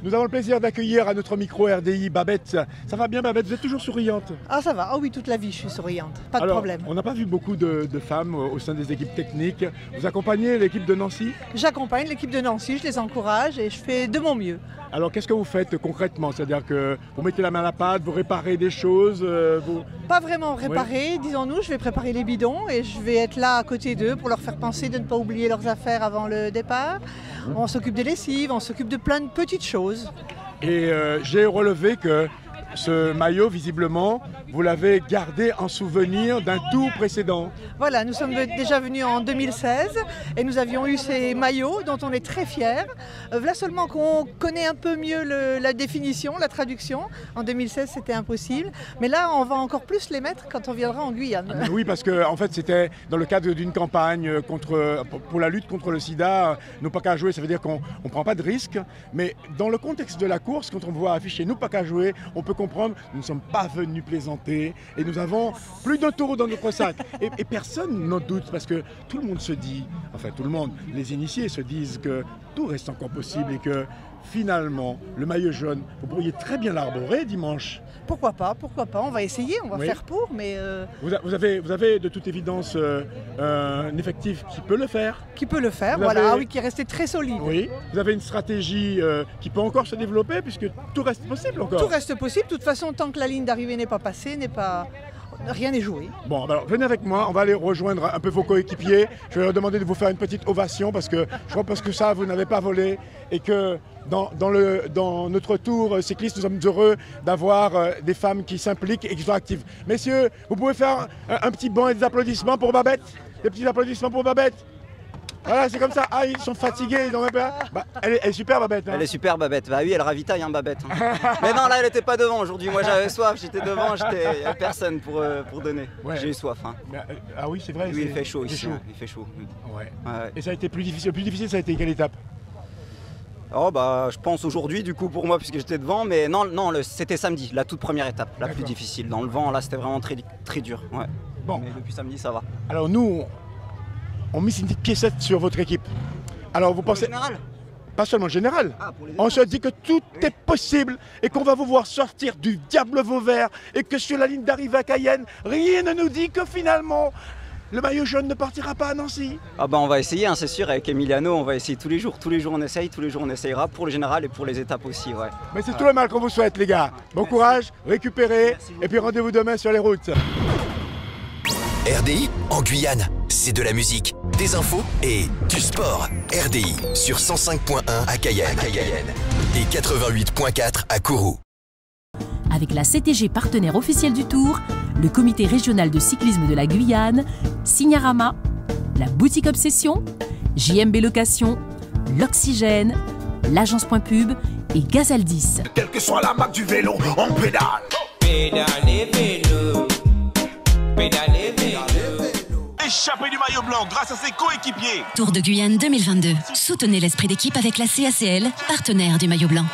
Nous avons le plaisir d'accueillir à notre micro RDI Babette. Ça va bien Babette? Vous êtes toujours souriante? Ah ça va, ah oui, toute la vie je suis souriante, pas de Alors, problème. On n'a pas vu beaucoup de femmes au sein des équipes techniques. Vous accompagnez l'équipe de Nancy? J'accompagne l'équipe de Nancy, je les encourage et je fais de mon mieux. Alors qu'est-ce que vous faites concrètement? C'est-à-dire que vous mettez la main à la pâte, vous réparez des choses Pas vraiment réparer, oui. Disons-nous, je vais préparer les bidons et je vais être là à côté d'eux pour leur faire penser de ne pas oublier leurs affaires avant le départ. On s'occupe des lessives, on s'occupe de plein de petites choses. Et j'ai relevé que ce maillot, visiblement, vous l'avez gardé en souvenir d'un tour précédent. Voilà, nous sommes déjà venus en 2016 et nous avions eu ces maillots dont on est très fiers. Voilà seulement qu'on connaît un peu mieux la définition, la traduction. En 2016, c'était impossible. Mais là, on va encore plus les mettre quand on viendra en Guyane. Oui, parce que en fait, c'était dans le cadre d'une campagne pour la lutte contre le sida. Nous pas qu'à jouer, ça veut dire qu'on ne prend pas de risques. Mais dans le contexte de la course, quand on voit afficher nous pas qu'à jouer, on peut comprendre que nous ne sommes pas venus plaisanter et nous avons plus de taureaux dans notre sac. Et personne n'en doute parce que tout le monde se dit, enfin tout le monde, les initiés se disent que tout reste encore possible et que finalement, le maillot jaune, vous pourriez très bien l'arborer dimanche. Pourquoi pas, on va essayer, on va faire pour, mais... Vous avez de toute évidence un effectif qui peut le faire. Qui peut le faire, voilà, oui, qui est resté très solide. Oui, vous avez une stratégie qui peut encore se développer puisque tout reste possible encore. Tout reste possible, de toute façon, tant que la ligne d'arrivée n'est pas passée, rien n'est joué. Bon, alors venez avec moi, on va aller rejoindre un peu vos coéquipiers. Je vais leur demander de vous faire une petite ovation parce que je crois que ça, vous n'avez pas volé et que dans notre tour cycliste, nous sommes heureux d'avoir des femmes qui s'impliquent et qui sont actives. Messieurs, vous pouvez faire un petit banc et des applaudissements pour Babette? Des petits applaudissements pour Babette? Voilà, c'est comme ça. Ah, ils sont fatigués, ils ont même pas... elle est super, Babette. Hein. Elle est super, Babette. Bah oui, elle ravitaille, hein, Babette. Mais non, là, elle n'était pas devant aujourd'hui. Moi, j'avais soif, j'étais devant, il n'y avait personne pour donner. Ouais. J'ai eu soif. Hein. Ah oui, c'est vrai. Oui, il fait chaud ici. Hein, il fait chaud. Ouais. Ouais. Et ça a été plus difficile. Le plus difficile, ça a été quelle étape? Oh bah je pense aujourd'hui du coup pour moi puisque j'étais devant, mais non, c'était samedi, la toute première étape, la plus difficile. Dans le vent là c'était vraiment très, très dur. Ouais. Bon. Mais depuis samedi ça va. Alors nous, on mise une petite piécette sur votre équipe. Alors vous pensez... Général? Pas seulement le général. On se dit que tout est possible et qu'on va vous voir sortir du diable Vauvert et que sur la ligne d'arrivée à Cayenne, rien ne nous dit que finalement... le maillot jaune ne partira pas à Nancy? Ah bah on va essayer, hein, c'est sûr, avec Emiliano, on va essayer tous les jours on essaye, tous les jours on essayera pour le général et pour les étapes aussi, ouais. Mais c'est tout le mal qu'on vous souhaite les gars. Bon courage, récupérez et puis rendez-vous demain sur les routes. RDI en Guyane, c'est de la musique, des infos et du sport. RDI sur 105.1 à Cayenne et 88.4 à Kourou. Avec la CTG partenaire officielle du Tour, le comité régional de cyclisme de la Guyane, Signarama, la boutique Obsession, JMB Location, l'Oxygène, l'agence Point Pub et Gazaldis. Quelle que soit la marque du vélo, on pédale. Pédalez vélo, pédalez vélo. Échappé du maillot blanc grâce à ses coéquipiers. Tour de Guyane 2022. Soutenez l'esprit d'équipe avec la CACL, partenaire du maillot blanc.